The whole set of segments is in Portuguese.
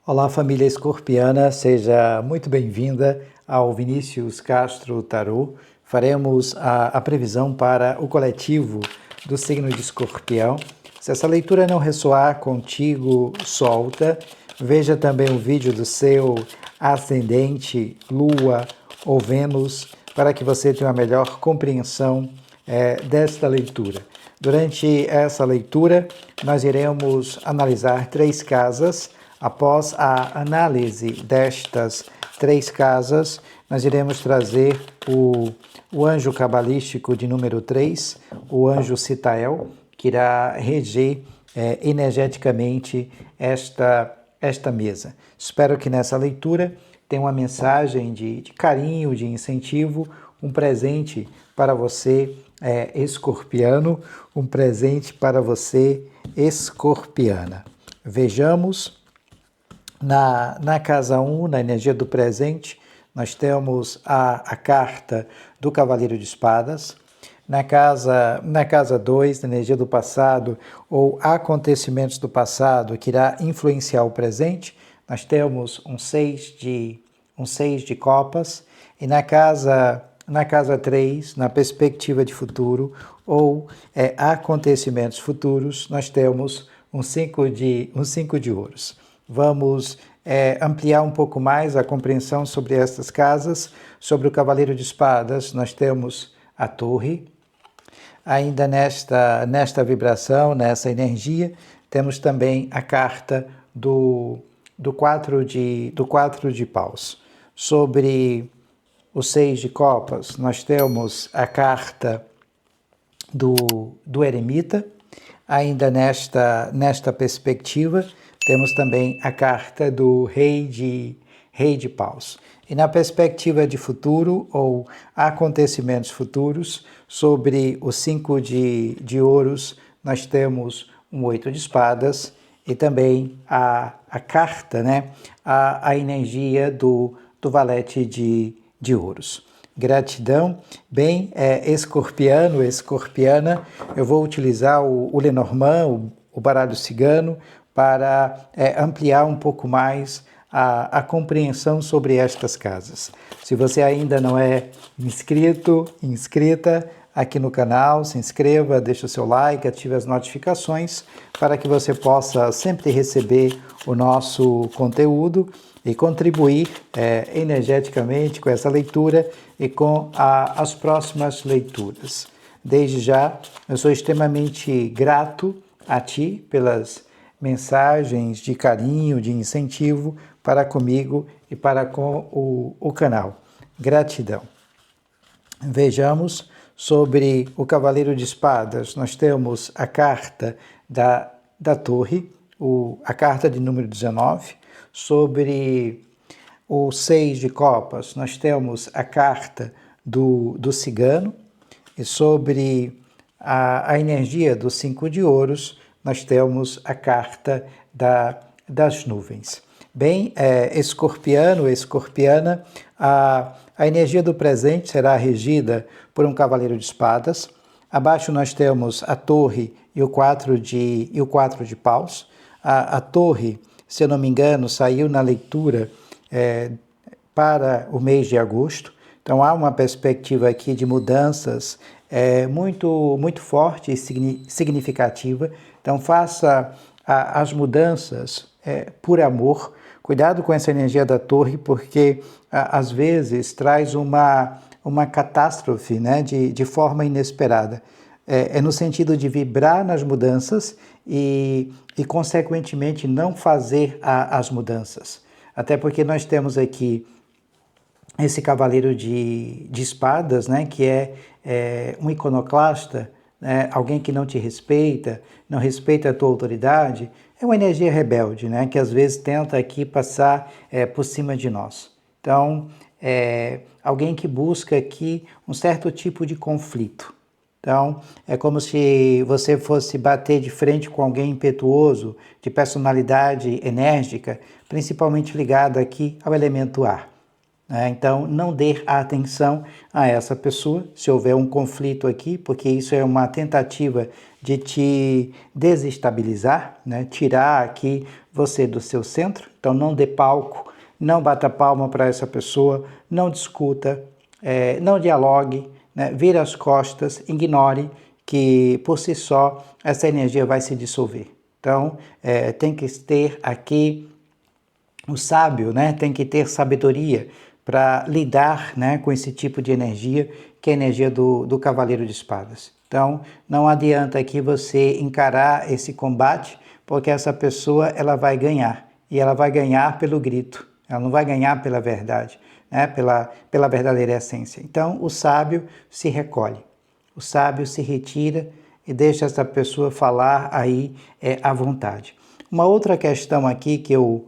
Olá, família escorpiana, seja muito bem-vinda ao Vinícius Castro Tarô. Faremos a previsão para o coletivo do signo de Escorpião. Se essa leitura não ressoar contigo, solta. Veja também o vídeo do seu ascendente, Lua ou Vênus, para que você tenha uma melhor compreensão desta leitura. Durante essa leitura, nós iremos analisar 3 casas. Após a análise destas 3 casas, nós iremos trazer o anjo cabalístico de número 3, o anjo Citael, que irá reger energeticamente esta mesa. Espero que nessa leitura tenha uma mensagem de carinho, de incentivo, um presente para você, escorpiano, um presente para você, escorpiana. Vejamos. Na casa 1, na energia do presente, nós temos a carta do Cavaleiro de Espadas. Na casa 2, na energia do passado, ou acontecimentos do passado que irá influenciar o presente, nós temos um 6 de copas. E na casa 3, na perspectiva de futuro, ou acontecimentos futuros, nós temos um 5 de ouros. Vamos ampliar um pouco mais a compreensão sobre estas casas. Sobre o Cavaleiro de Espadas, nós temos a Torre. Ainda nesta vibração, nessa energia, temos também a carta do 4 de paus. Sobre o 6 de copas, nós temos a carta do eremita. Ainda nesta perspectiva, temos também a carta do rei de paus. E na perspectiva de futuro, ou acontecimentos futuros, sobre os 5 de ouros, nós temos um 8 de espadas e também a carta, a energia do valete de ouros. Gratidão. Bem, escorpiano, escorpiana, eu vou utilizar o Lenormand, o baralho cigano, para ampliar um pouco mais a compreensão sobre estas casas. Se você ainda não é inscrito, inscrita aqui no canal, se inscreva, deixe o seu like, ative as notificações para que você possa sempre receber o nosso conteúdo e contribuir energeticamente com essa leitura e com as próximas leituras. Desde já, eu sou extremamente grato a ti pelas mensagens de carinho, de incentivo para comigo e para com o canal. Gratidão. Vejamos sobre o Cavaleiro de Espadas. Nós temos a carta da Torre, a carta de número 19. Sobre o 6 de copas, nós temos a carta do cigano. E sobre a energia do 5 de ouros, nós temos a carta das nuvens. Bem, escorpiano, escorpiana, a energia do presente será regida por um cavaleiro de espadas. Abaixo nós temos a torre e o 4 de paus. A torre, se eu não me engano, saiu na leitura para o mês de agosto. Então há uma perspectiva aqui de mudanças muito, muito forte e significativa. Então faça as mudanças por amor. Cuidado com essa energia da torre, porque às vezes traz uma catástrofe, de forma inesperada. É no sentido de vibrar nas mudanças e consequentemente, não fazer as mudanças. Até porque nós temos aqui esse cavaleiro de espadas, que é um iconoclasta, alguém que não te respeita, não respeita a tua autoridade, é uma energia rebelde, que às vezes tenta aqui passar por cima de nós. Então, alguém que busca aqui um certo tipo de conflito. Então, é como se você fosse bater de frente com alguém impetuoso, de personalidade enérgica, principalmente ligado aqui ao elemento ar. né? Então, não dê atenção a essa pessoa se houver um conflito aqui, porque isso é uma tentativa de te desestabilizar, né? Tirar aqui você do seu centro. Então, não dê palco, não bata palma para essa pessoa, não discuta, não dialogue, né? Vire as costas, ignore que por si só essa energia vai se dissolver. Então, tem que ter aqui o sábio, né, tem que ter sabedoria para lidar, né, com esse tipo de energia, que é a energia do Cavaleiro de Espadas. Então, não adianta aqui você encarar esse combate, porque essa pessoa ela vai ganhar, e ela vai ganhar pelo grito, ela não vai ganhar pela verdade, né, pela verdadeira essência. Então, o sábio se recolhe, o sábio se retira e deixa essa pessoa falar aí à vontade. Uma outra questão aqui que eu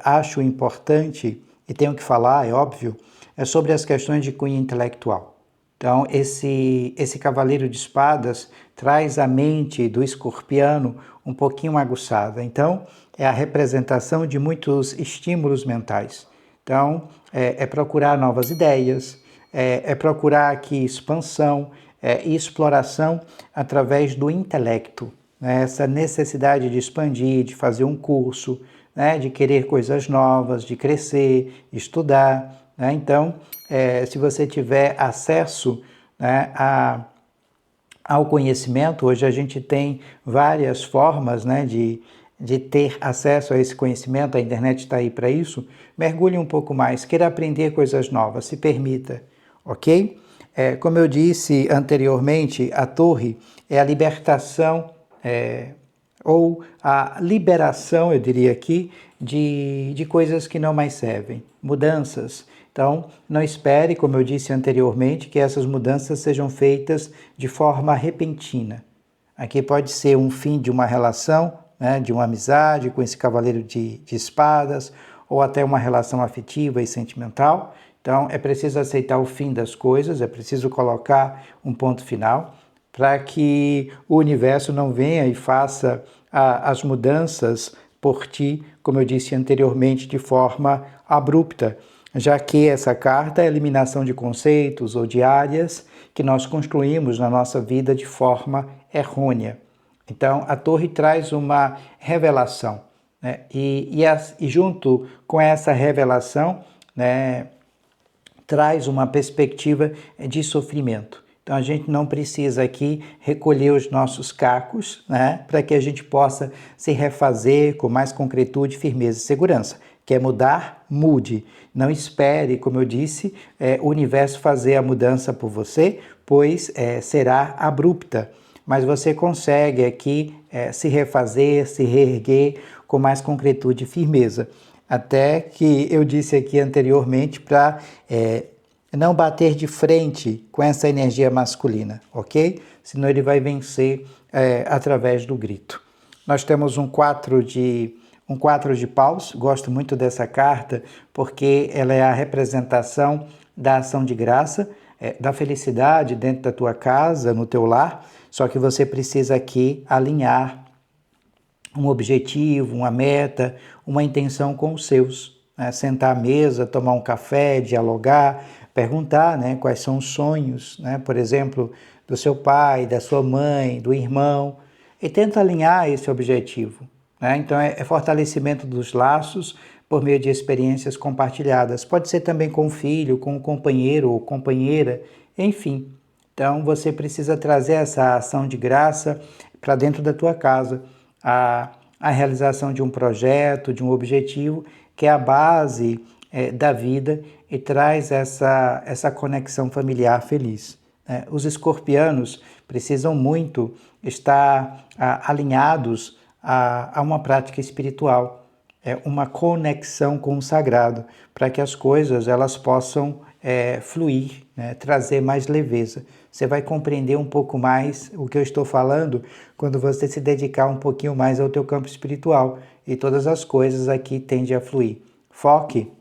acho importante, e tenho que falar, é óbvio, é sobre as questões de cunho intelectual. Então, esse cavaleiro de espadas traz a mente do escorpiano um pouquinho aguçada. Então, é a representação de muitos estímulos mentais. Então, é procurar novas ideias, é procurar aqui expansão e exploração através do intelecto, né? Essa necessidade de expandir, de fazer um curso, né? De querer coisas novas, de crescer, estudar, né? Então, se você tiver acesso, né, ao conhecimento, hoje a gente tem várias formas, né, de ter acesso a esse conhecimento, a internet está aí para isso, mergulhe um pouco mais, queira aprender coisas novas, se permita, ok? Como eu disse anteriormente, a torre é a libertação, ou a liberação, eu diria aqui, de coisas que não mais servem, mudanças. Então, não espere, como eu disse anteriormente, que essas mudanças sejam feitas de forma repentina. Aqui pode ser um fim de uma relação, né, de uma amizade com esse cavaleiro de espadas, ou até uma relação afetiva e sentimental. Então, é preciso aceitar o fim das coisas, é preciso colocar um ponto final, para que o universo não venha e faça as mudanças por ti, como eu disse anteriormente, de forma abrupta, já que essa carta é a eliminação de conceitos ou de áreas que nós construímos na nossa vida de forma errônea. Então, a torre traz uma revelação, né? E junto com essa revelação, né, traz uma perspectiva de sofrimento. Então, a gente não precisa aqui recolher os nossos cacos, né, para que a gente possa se refazer com mais concretude, firmeza e segurança. Quer mudar? Mude. Não espere, como eu disse, o universo fazer a mudança por você, pois será abrupta. Mas você consegue aqui se refazer, se reerguer com mais concretude e firmeza. Até que eu disse aqui anteriormente para não bater de frente com essa energia masculina, ok? Senão ele vai vencer através do grito. Nós temos um 4 de paus, gosto muito dessa carta porque ela é a representação da ação de graça, da felicidade dentro da tua casa, no teu lar, só que você precisa aqui alinhar um objetivo, uma meta, uma intenção com os seus. Né? Sentar à mesa, tomar um café, dialogar, perguntar, né, quais são os sonhos, né, por exemplo, do seu pai, da sua mãe, do irmão, e tenta alinhar esse objetivo. Né? Então, é fortalecimento dos laços por meio de experiências compartilhadas. Pode ser também com o filho, com o companheiro ou companheira, enfim. Então, você precisa trazer essa ação de graça para dentro da tua casa, a realização de um projeto, de um objetivo, que é a base da vida e traz essa conexão familiar feliz. Né? Os escorpianos precisam muito estar alinhados a uma prática espiritual, uma conexão com o sagrado, para que as coisas elas possam fluir, né? Trazer mais leveza. Você vai compreender um pouco mais o que eu estou falando quando você se dedicar um pouquinho mais ao teu campo espiritual e todas as coisas aqui tendem a fluir. Foque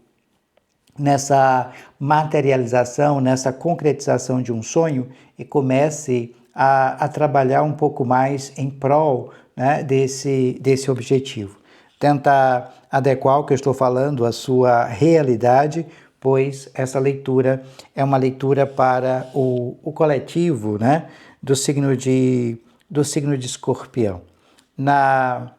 nessa materialização, nessa concretização de um sonho e comece a trabalhar um pouco mais em prol, né, desse objetivo. Tenta adequar o que eu estou falando à sua realidade, pois essa leitura é uma leitura para o coletivo, né, do signo de Escorpião. Na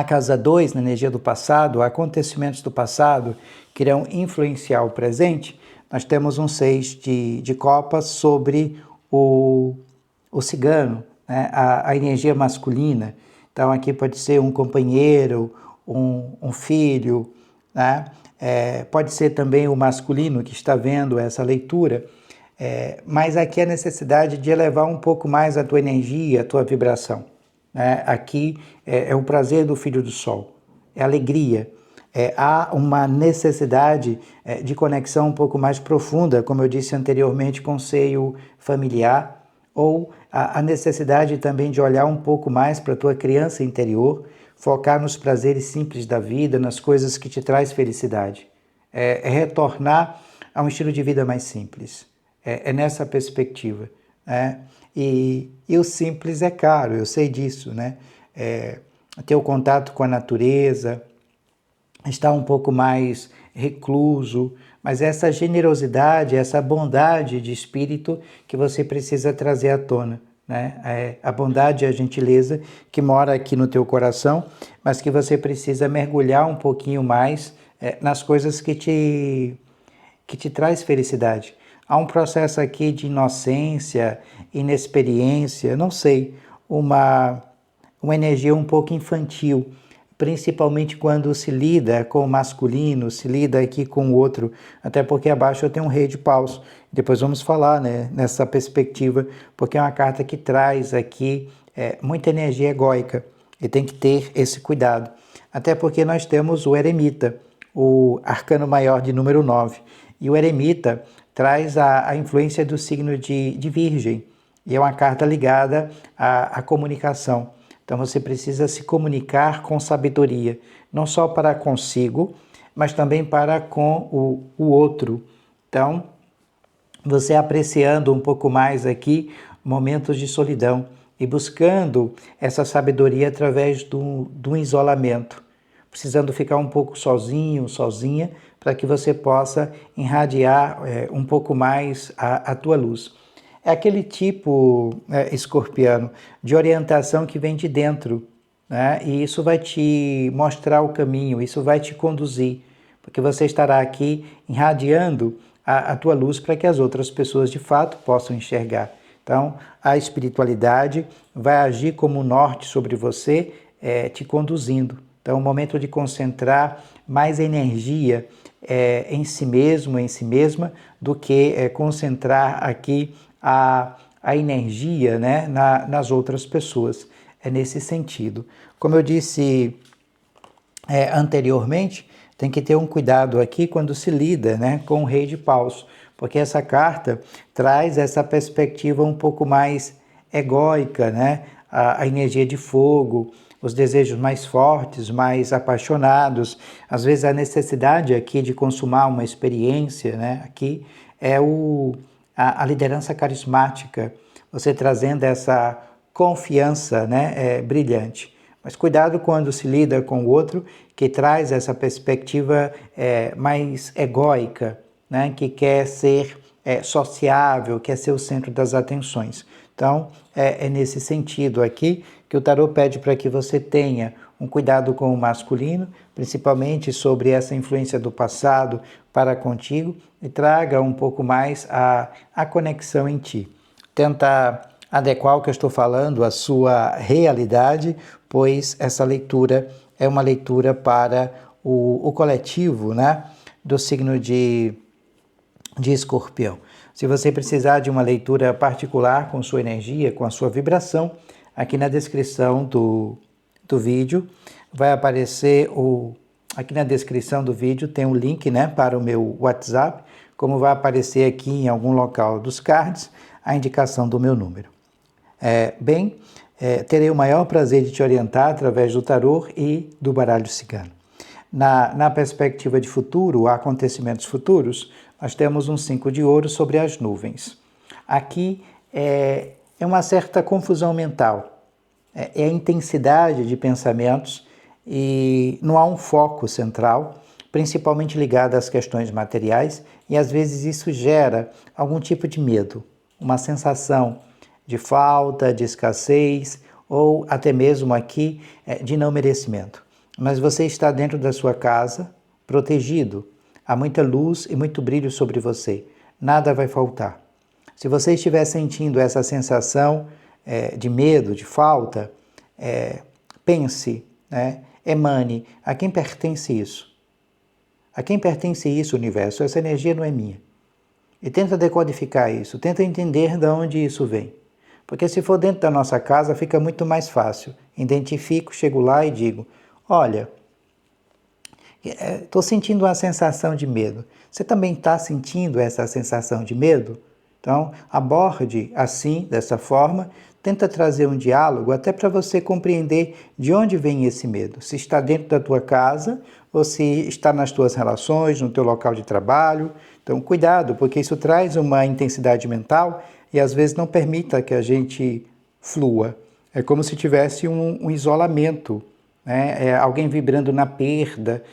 casa 2, na energia do passado, acontecimentos do passado que irão influenciar o presente, nós temos um 6 de copas sobre o cigano, né? A energia masculina. Então aqui pode ser um companheiro, um filho, né? Pode ser também o masculino que está vendo essa leitura, mas aqui a necessidade de elevar um pouco mais a tua energia, a tua vibração. Aqui é o prazer do filho do sol, é alegria. Há uma necessidade de conexão um pouco mais profunda, como eu disse anteriormente, com o seio familiar, ou a necessidade também de olhar um pouco mais para a tua criança interior, focar nos prazeres simples da vida, nas coisas que te traz felicidade. É retornar a um estilo de vida mais simples. É nessa perspectiva. E o simples é caro, eu sei disso, né? Ter o contato com a natureza, estar um pouco mais recluso, mas essa generosidade, essa bondade de espírito que você precisa trazer à tona, né? A bondade e a gentileza que mora aqui no teu coração, mas que você precisa mergulhar um pouquinho mais nas coisas que te traz felicidade. Há um processo aqui de inocência, inexperiência, não sei, uma energia um pouco infantil, principalmente quando se lida com o masculino, se lida aqui com o outro, até porque abaixo eu tenho um rei de paus. Depois vamos falar, né, nessa perspectiva, porque é uma carta que traz aqui muita energia egóica e tem que ter esse cuidado. Até porque nós temos o eremita, o arcano maior de número 9, e o eremita traz a influência do signo de Virgem, e é uma carta ligada à comunicação. Então você precisa se comunicar com sabedoria, não só para consigo, mas também para com o outro. Então, você apreciando um pouco mais aqui momentos de solidão e buscando essa sabedoria através do isolamento, precisando ficar um pouco sozinho, sozinha, para que você possa irradiar um pouco mais a tua luz. É aquele tipo, escorpiano, de orientação que vem de dentro, né? E isso vai te mostrar o caminho, isso vai te conduzir, porque você estará aqui irradiando a tua luz para que as outras pessoas de fato possam enxergar. Então, a espiritualidade vai agir como um norte sobre você, te conduzindo. Então, é o momento de concentrar mais energia em si mesmo, em si mesma, do que concentrar aqui a energia, né, nas outras pessoas. É nesse sentido. Como eu disse anteriormente, tem que ter um cuidado aqui quando se lida, né, com o rei de paus, porque essa carta traz essa perspectiva um pouco mais egóica, né, a energia de fogo, os desejos mais fortes, mais apaixonados, às vezes a necessidade aqui de consumar uma experiência, né, aqui é a liderança carismática, você trazendo essa confiança, né, brilhante. Mas cuidado quando se lida com o outro que traz essa perspectiva mais egóica, né, que quer ser sociável, quer ser o centro das atenções. Então, é nesse sentido aqui que o tarô pede para que você tenha um cuidado com o masculino, principalmente sobre essa influência do passado para contigo, e traga um pouco mais a conexão em ti. Tenta adequar o que eu estou falando à sua realidade, pois essa leitura é uma leitura para o coletivo, né, do signo de Escorpião. Se você precisar de uma leitura particular com sua energia, com a sua vibração, aqui na descrição do vídeo vai aparecer aqui na descrição do vídeo tem um link, né, para o meu WhatsApp, como vai aparecer aqui em algum local dos cards, a indicação do meu número. Terei o maior prazer de te orientar através do tarô e do baralho cigano. Na perspectiva de futuro, acontecimentos futuros, nós temos um 5 de ouro sobre as nuvens. Aqui é uma certa confusão mental, é a intensidade de pensamentos e não há um foco central, principalmente ligada às questões materiais, e às vezes isso gera algum tipo de medo, uma sensação de falta, de escassez, ou até mesmo aqui de não merecimento. Mas você está dentro da sua casa, protegido, há muita luz e muito brilho sobre você, nada vai faltar. Se você estiver sentindo essa sensação de medo, de falta, pense, né? Emane, a quem pertence isso? A quem pertence isso, universo? Essa energia não é minha. E tenta decodificar isso, tenta entender de onde isso vem. Porque se for dentro da nossa casa, fica muito mais fácil. Identifico, chego lá e digo, olha, estou sentindo uma sensação de medo. Você também está sentindo essa sensação de medo? Então, aborde assim, dessa forma, tenta trazer um diálogo até para você compreender de onde vem esse medo. Se está dentro da tua casa ou se está nas tuas relações, no teu local de trabalho. Então, cuidado, porque isso traz uma intensidade mental e às vezes não permita que a gente flua. É como se tivesse um isolamento, né? Alguém vibrando na perda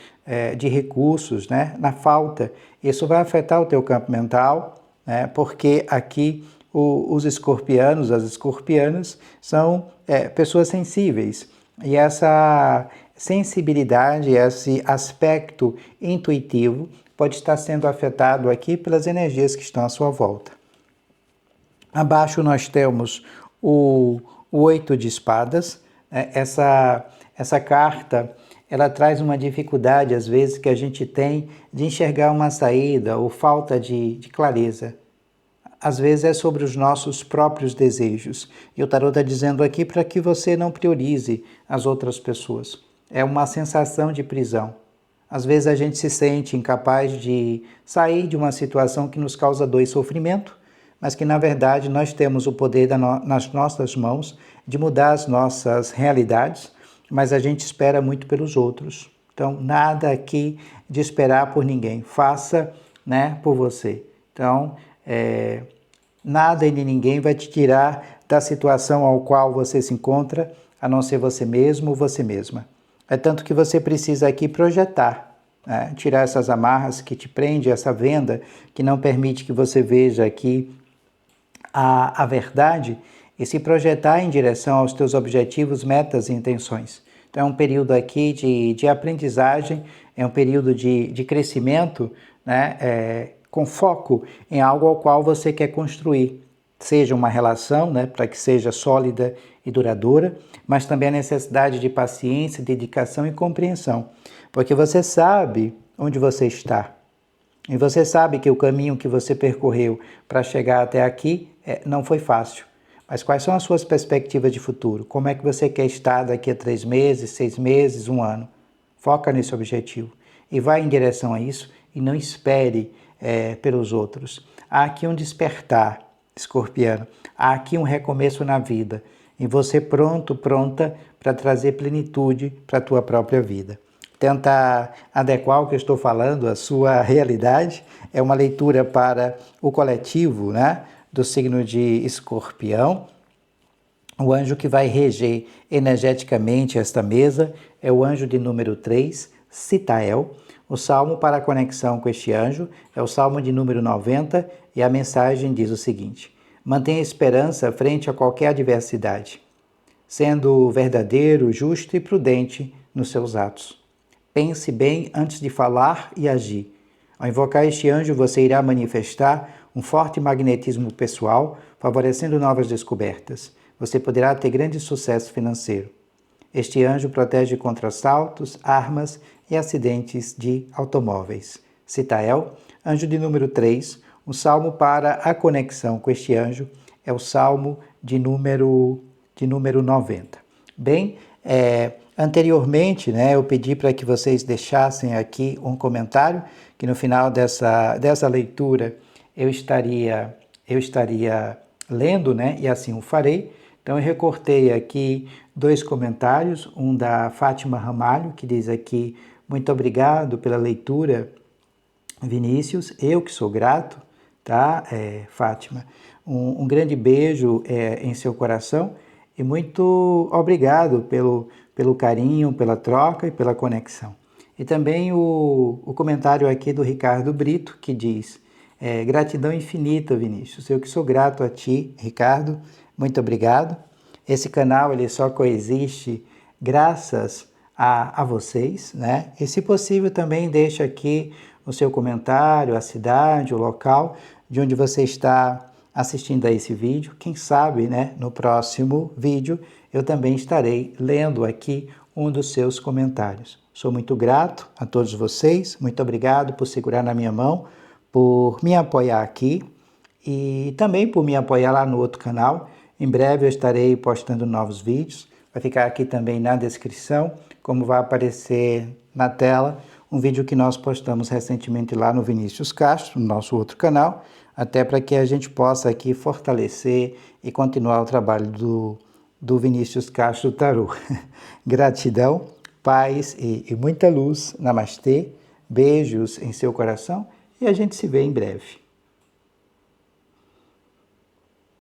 de recursos, né? Na falta. Isso vai afetar o teu campo mental, né? Porque aqui os escorpianos, as escorpianas, são pessoas sensíveis. E essa sensibilidade, esse aspecto intuitivo, pode estar sendo afetado aqui pelas energias que estão à sua volta. Abaixo nós temos o 8 de espadas. Essa carta, ela traz uma dificuldade, às vezes, que a gente tem de enxergar uma saída ou falta de clareza. Às vezes é sobre os nossos próprios desejos. E o tarot está dizendo aqui para que você não priorize as outras pessoas. É uma sensação de prisão. Às vezes a gente se sente incapaz de sair de uma situação que nos causa dor e sofrimento, mas que na verdade nós temos o poder nas nossas mãos de mudar as nossas realidades, mas a gente espera muito pelos outros. Então, nada aqui de esperar por ninguém. Faça, né, por você. Então, nada e nem ninguém vai te tirar da situação ao qual você se encontra, a não ser você mesmo ou você mesma. É tanto que você precisa aqui projetar, né? Tirar essas amarras que te prende, essa venda que não permite que você veja aqui a verdade e se projetar em direção aos teus objetivos, metas e intenções. Então é um período aqui de aprendizagem, é um período de crescimento, né? Com foco em algo ao qual você quer construir. Seja uma relação, né, para que seja sólida e duradoura, mas também a necessidade de paciência, dedicação e compreensão. Porque você sabe onde você está. E você sabe que o caminho que você percorreu para chegar até aqui não foi fácil. Mas quais são as suas perspectivas de futuro? Como é que você quer estar daqui a 3 meses, 6 meses, 1 ano? Foca nesse objetivo e vai em direção a isso e não espere pelos outros. Há aqui um despertar, escorpiano. Há aqui um recomeço na vida. E você pronta para trazer plenitude para a tua própria vida. Tenta adequar o que eu estou falando à sua realidade. É uma leitura para o coletivo, né, do signo de Escorpião. O anjo que vai reger energeticamente esta mesa é o anjo de número 3, Sitael. O salmo para a conexão com este anjo é o salmo de número 90 e a mensagem diz o seguinte: mantenha esperança frente a qualquer adversidade, sendo verdadeiro, justo e prudente nos seus atos. Pense bem antes de falar e agir. Ao invocar este anjo, você irá manifestar um forte magnetismo pessoal, favorecendo novas descobertas. Você poderá ter grande sucesso financeiro. Este anjo protege contra assaltos, armas e acidentes de automóveis. Sitael, anjo de número 3, o salmo para a conexão com este anjo é o salmo de número 90. Bem, anteriormente, né, eu pedi para que vocês deixassem aqui um comentário, que no final dessa leitura eu estaria lendo, né, e assim o farei. Então eu recortei aqui 2 comentários, um da Fátima Ramalho, que diz aqui: muito obrigado pela leitura, Vinícius, eu que sou grato, tá, Fátima? Um grande beijo em seu coração e muito obrigado pelo carinho, pela troca e pela conexão. E também o comentário aqui do Ricardo Brito, que diz: gratidão infinita, Vinícius. Eu que sou grato a ti, Ricardo. Muito obrigado. Esse canal ele só coexiste graças a vocês, né? E se possível também deixa aqui o seu comentário, a cidade, o local de onde você está assistindo a esse vídeo. Quem sabe, né, no próximo vídeo eu também estarei lendo aqui um dos seus comentários. Sou muito grato a todos vocês, muito obrigado por segurar na minha mão, por me apoiar aqui e também por me apoiar lá no outro canal. Em breve eu estarei postando novos vídeos, vai ficar aqui também na descrição, como vai aparecer na tela, um vídeo que nós postamos recentemente lá no Vinícius Castro, no nosso outro canal, até para que a gente possa aqui fortalecer e continuar o trabalho do Vinícius Castro Tarô. Gratidão, paz e muita luz. Namastê, beijos em seu coração e a gente se vê em breve.